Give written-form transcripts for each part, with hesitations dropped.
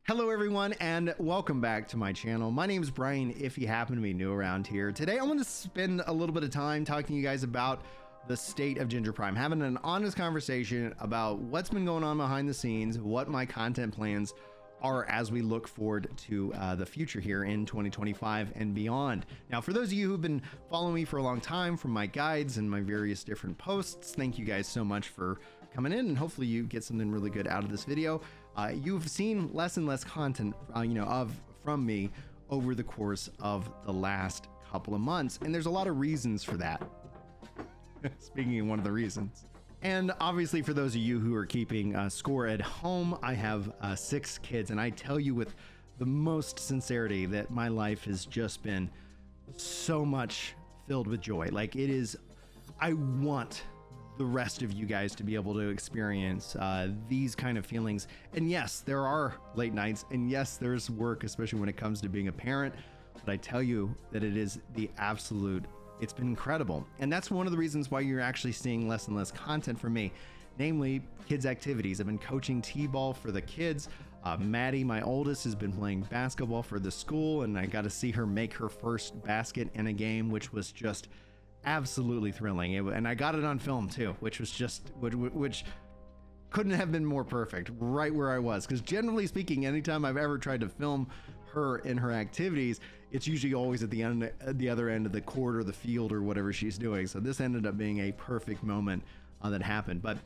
Hello everyone and welcome back to my channel. My name is Brian if you happen to be new around here. Today I want to spend a little bit of time talking to you guys about the state of Ginger Prime, having an honest conversation about what's been going on behind the scenes, what my content plans are as we look forward to the future here in 2025 and beyond. Now, for those of you who've been following me for a long time from my guides and my various different posts, thank you guys so much for coming in, and hopefully you get something really good out of this video. You've seen less and less content, from me over the course of the last couple of months, and there's a lot of reasons for that. Speaking of one of the reasons. And obviously for those of you who are keeping score at home, I have 6 kids, and I tell you with the most sincerity that my life has just been so much filled with joy. Like, it is, I want the rest of you guys to be able to experience these kind of feelings. And yes, there are late nights, and yes, there's work, especially when it comes to being a parent, but I tell you that it is the absolute, it's been incredible. And that's one of the reasons why you're actually seeing less and less content from me, namely kids activities. I've been coaching t-ball for the kids. Maddie, my oldest, has been playing basketball for the school, and I got to see her make her first basket in a game, which was just absolutely thrilling. And I got it on film too, which was just, which couldn't have been more perfect, right where I was. Because generally speaking, anytime I've ever tried to film her in her activities, it's usually always at the end, the other end of the court or the field or whatever she's doing. So this ended up being a perfect moment that happened. But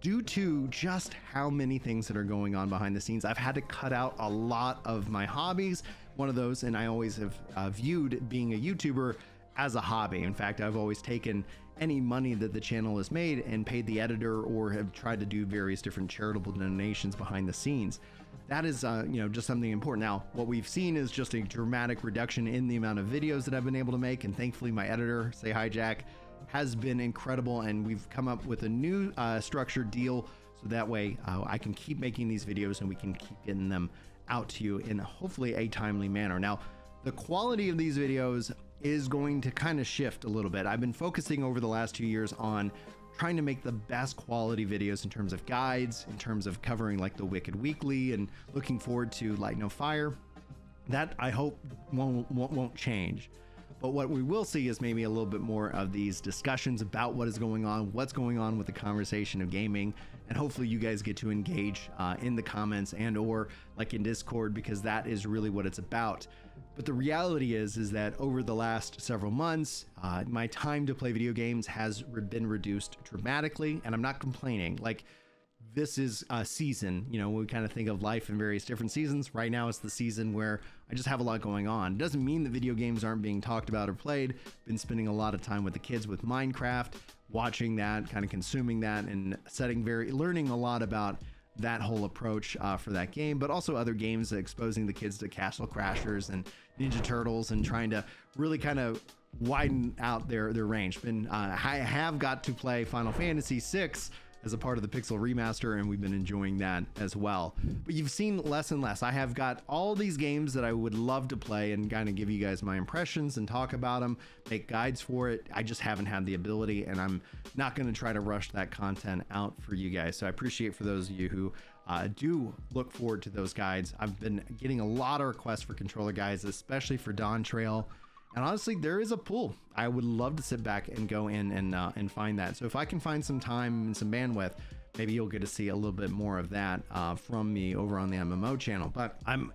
due to just how many things that are going on behind the scenes, I've had to cut out a lot of my hobbies. One of those, and I always have viewed being a YouTuber as a hobby. In fact, I've always taken any money that the channel has made and paid the editor, or have tried to do various different charitable donations behind the scenes. That is, just something important. Now, what we've seen is just a dramatic reduction in the amount of videos that I've been able to make, and thankfully my editor, say hi Jack, has been incredible, and we've come up with a new structured deal, so that way I can keep making these videos and we can keep getting them out to you in hopefully a timely manner. Now, the quality of these videos is going to kind of shift a little bit. I've been focusing over the last 2 years on trying to make the best quality videos in terms of guides, in terms of covering like the Wicked Weekly, and looking forward to Light No Fire. That I hope won't change. But what we will see is maybe a little bit more of these discussions about what is going on, what's going on with the conversation of gaming, and hopefully you guys get to engage in the comments and or like in Discord, because that is really what it's about. But the reality is that over the last several months, my time to play video games has been reduced dramatically, and I'm not complaining. Like, this is a season, we kind of think of life in various different seasons. Right now it's the season where I just have a lot going on. It doesn't mean that video games aren't being talked about or played. Been spending a lot of time with the kids with Minecraft, watching that, kind of consuming that, and learning a lot about that whole approach for that game, but also other games, exposing the kids to Castle Crashers and Ninja Turtles, and trying to really kind of widen out their range. I have got to play Final Fantasy VI as a part of the Pixel Remaster, and we've been enjoying that as well. But you've seen less and less. I have got all these games that I would love to play and kind of give you guys my impressions and talk about them, make guides for it. I just haven't had the ability, and I'm not going to try to rush that content out for you guys. So I appreciate for those of you who do look forward to those guides. I've been getting a lot of requests for controller guides, especially for Dawn Trail. And honestly, there is a pool. I would love to sit back and go in and find that. So if I can find some time and some bandwidth, maybe you'll get to see a little bit more of that from me over on the MMO channel. But I'm,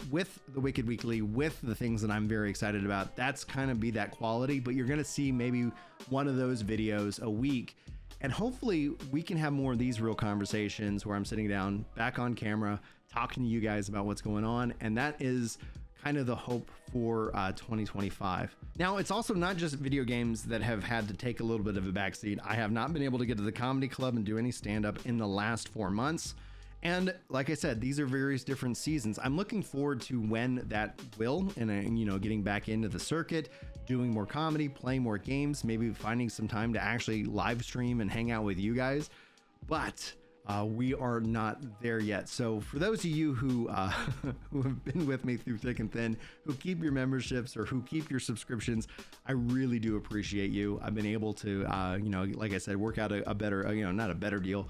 with the Wicked Weekly, with the things that I'm very excited about, that's kind of be that quality. But you're going to see maybe one of those videos a week. And hopefully we can have more of these real conversations where I'm sitting down back on camera, talking to you guys about what's going on. And that is kind of the hope for 2025. Now, it's also not just video games that have had to take a little bit of a backseat. I have not been able to get to the comedy club and do any stand-up in the last 4 months. And like I said, these are various different seasons. I'm looking forward to when that will, and getting back into the circuit, doing more comedy, playing more games, maybe finding some time to actually live stream and hang out with you guys. But we are not there yet. So for those of you who have been with me through thick and thin, who keep your memberships or who keep your subscriptions, I really do appreciate you. I've been able to, like I said, work out a better, not a better deal,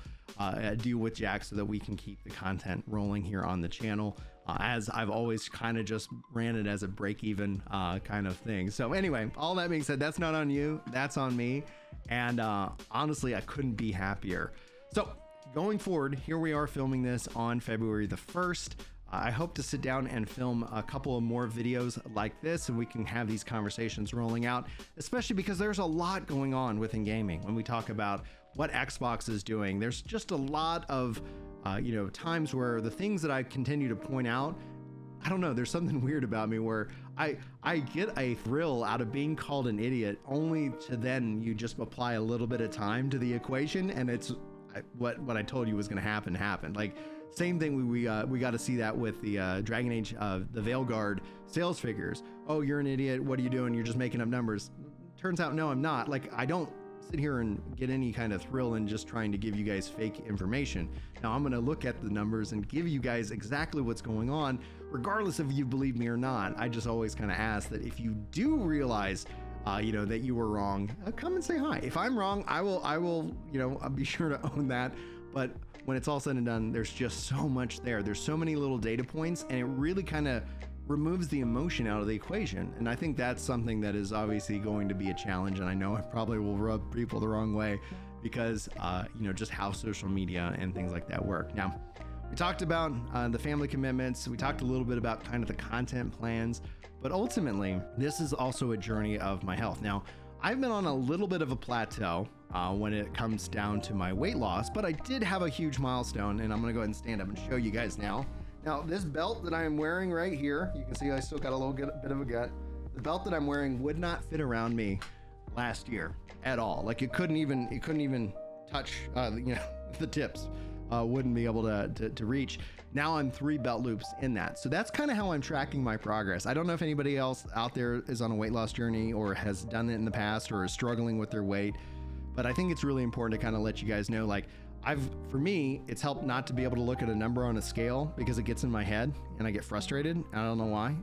deal with Jack so that we can keep the content rolling here on the channel. as I've always kind of just ran it as a break even kind of thing. So anyway, all that being said, that's not on you, that's on me. And honestly, I couldn't be happier. So going forward, here we are filming this on February the 1st. I hope to sit down and film a couple of more videos like this, and we can have these conversations rolling out, especially because there's a lot going on within gaming. When we talk about what Xbox is doing, there's just a lot of times where the things that I continue to point out, I don't know, there's something weird about me where I get a thrill out of being called an idiot, only to then you just apply a little bit of time to the equation, and it's what I told you was going to happen. Like, same thing, we got to see that with the Dragon Age, the Veilguard sales figures. Oh, you're an idiot, what are you doing? You're just making up numbers. Turns out, no, I'm not. Like, I don't sit here and get any kind of thrill in just trying to give you guys fake information. Now I'm going to look at the numbers and give you guys exactly what's going on, regardless if you believe me or not. I just always kind of ask that if you do realize that you were wrong, come and say hi. If I'm wrong, I will I'll be sure to own that. But when it's all said and done, there's just so much there. There's so many little data points, and it really kind of removes the emotion out of the equation. And I think that's something that is obviously going to be a challenge. And I know it probably will rub people the wrong way because, just how social media and things like that work. Now, we talked about the family commitments. We talked a little bit about kind of the content plans, but ultimately this is also a journey of my health. Now, I've been on a little bit of a plateau when it comes down to my weight loss, but I did have a huge milestone, and I'm gonna go ahead and stand up and show you guys now. Now, this belt that I am wearing right here, you can see I still got a little bit of a gut. The belt that I'm wearing would not fit around me last year at all. Like, it couldn't even touch the tips. Wouldn't be able to reach. Now I'm 3 belt loops in that. So that's kind of how I'm tracking my progress. I don't know if anybody else out there is on a weight loss journey or has done it in the past or is struggling with their weight, but I think it's really important to kind of let you guys know, like, for me, it's helped not to be able to look at a number on a scale because it gets in my head and I get frustrated. I don't know why,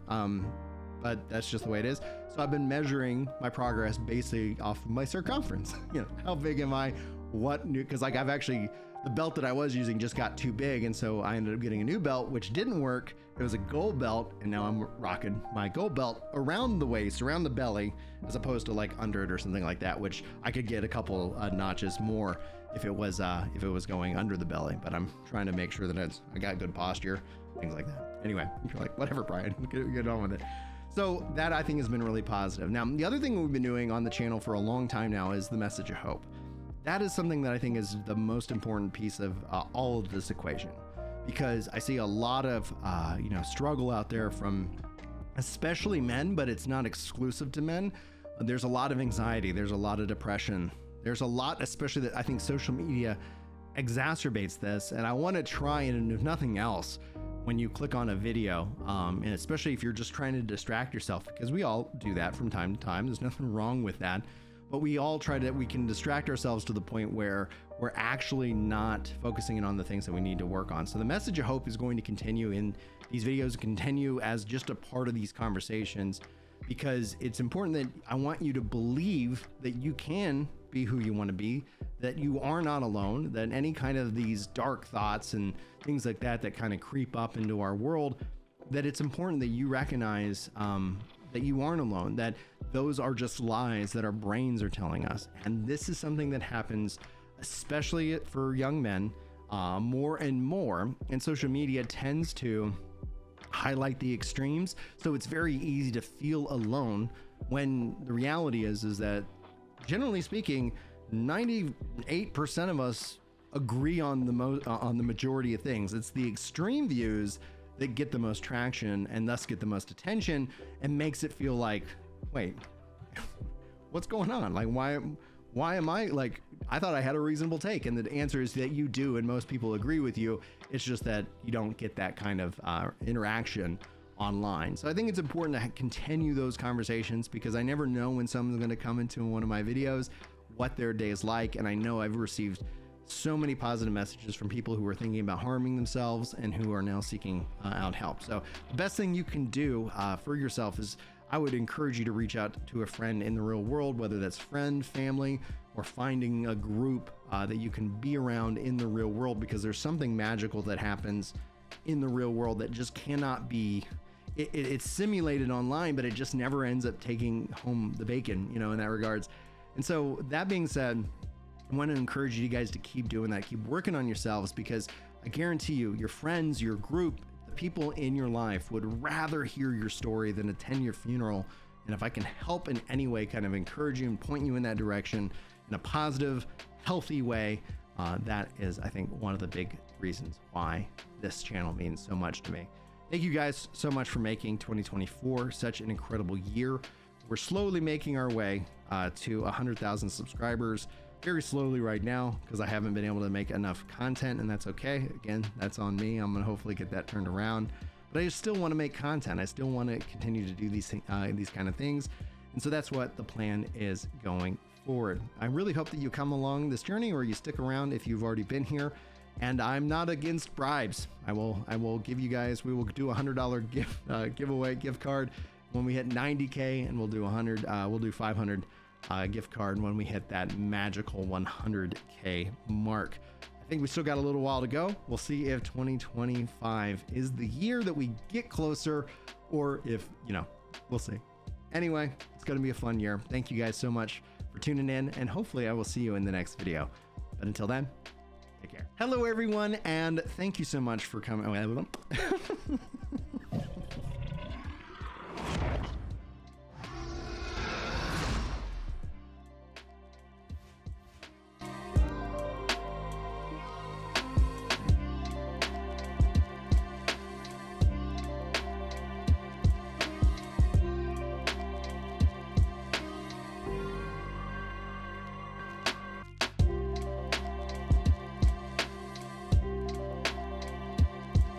but that's just the way it is. So I've been measuring my progress basically off of my circumference. How big am I? What new? Because like the belt that I was using just got too big, and so I ended up getting a new belt, which didn't work. It was a gold belt, and now I'm rocking my gold belt around the waist, around the belly, as opposed to like under it or something like that, which I could get a couple notches more if it was going under the belly. But I'm trying to make sure that I got good posture, things like that. Anyway, you're like, whatever, Brian, get on with it. So that, I think, has been really positive. Now, the other thing we've been doing on the channel for a long time now is the message of hope. That is something that I think is the most important piece of all of this equation, because I see a lot of struggle out there from especially men, but it's not exclusive to men. There's a lot of anxiety, there's a lot of depression, there's a lot, especially that I think social media exacerbates this. And I want to try, and if nothing else, when you click on a video, and especially if you're just trying to distract yourself, because we all do that from time to time, there's nothing wrong with that. But we all we can distract ourselves to the point where we're actually not focusing in on the things that we need to work on. So the message of hope is going to continue in these videos, continue as just a part of these conversations, because it's important that I want you to believe that you can be who you want to be, that you are not alone, that any kind of these dark thoughts and things like that kind of creep up into our world, that it's important that you recognize that you aren't alone, that those are just lies that our brains are telling us. And this is something that happens, especially for young men, more and more. And social media tends to highlight the extremes. So it's very easy to feel alone, when the reality is that, generally speaking, 98% of us agree on the majority of things. It's the extreme views that get the most traction and thus get the most attention, and makes it feel like, wait, what's going on? Like, why am I, like, I thought I had a reasonable take, and the answer is that you do, and most people agree with you. It's just that you don't get that kind of interaction online. So I think it's important to continue those conversations, because I never know when someone's going to come into one of my videos, what their day is like. And I know I've received so many positive messages from people who are thinking about harming themselves and who are now seeking out help. So the best thing you can do for yourself is, I would encourage you to reach out to a friend in the real world, whether that's friend, family, or finding a group that you can be around in the real world, because there's something magical that happens in the real world that just cannot be, it's simulated online, but it just never ends up taking home the bacon, you know, in that regards. And so that being said, I want to encourage you guys to keep doing that, keep working on yourselves, because I guarantee you, your friends, your group, the people in your life would rather hear your story than attend your funeral. And if I can help in any way, kind of encourage you and point you in that direction in a positive, healthy way, that is, I think, one of the big reasons why this channel means so much to me. Thank you guys so much for making 2024 such an incredible year. We're slowly making our way to 100,000 subscribers, very slowly right now, because I haven't been able to make enough content, and that's okay. Again, that's on me. I'm gonna hopefully get that turned around, but I just still want to make content. I still want to continue to do these kind of things, and so that's what the plan is going forward. I really hope that you come along this journey, or you stick around if you've already been here. And I'm not against bribes. I will give you guys, we will do a $100 giveaway gift card when we hit 90K, and we'll do 100, we'll do 500 gift card when we hit that magical 100K mark. I think we still got a little while to go. We'll see if 2025 is the year that we get closer, or if, you know, we'll see. Anyway, it's going to be a fun year. Thank you guys so much for tuning in, and hopefully I will see you in the next video. But until then, take care. Hello everyone, and thank you so much for coming.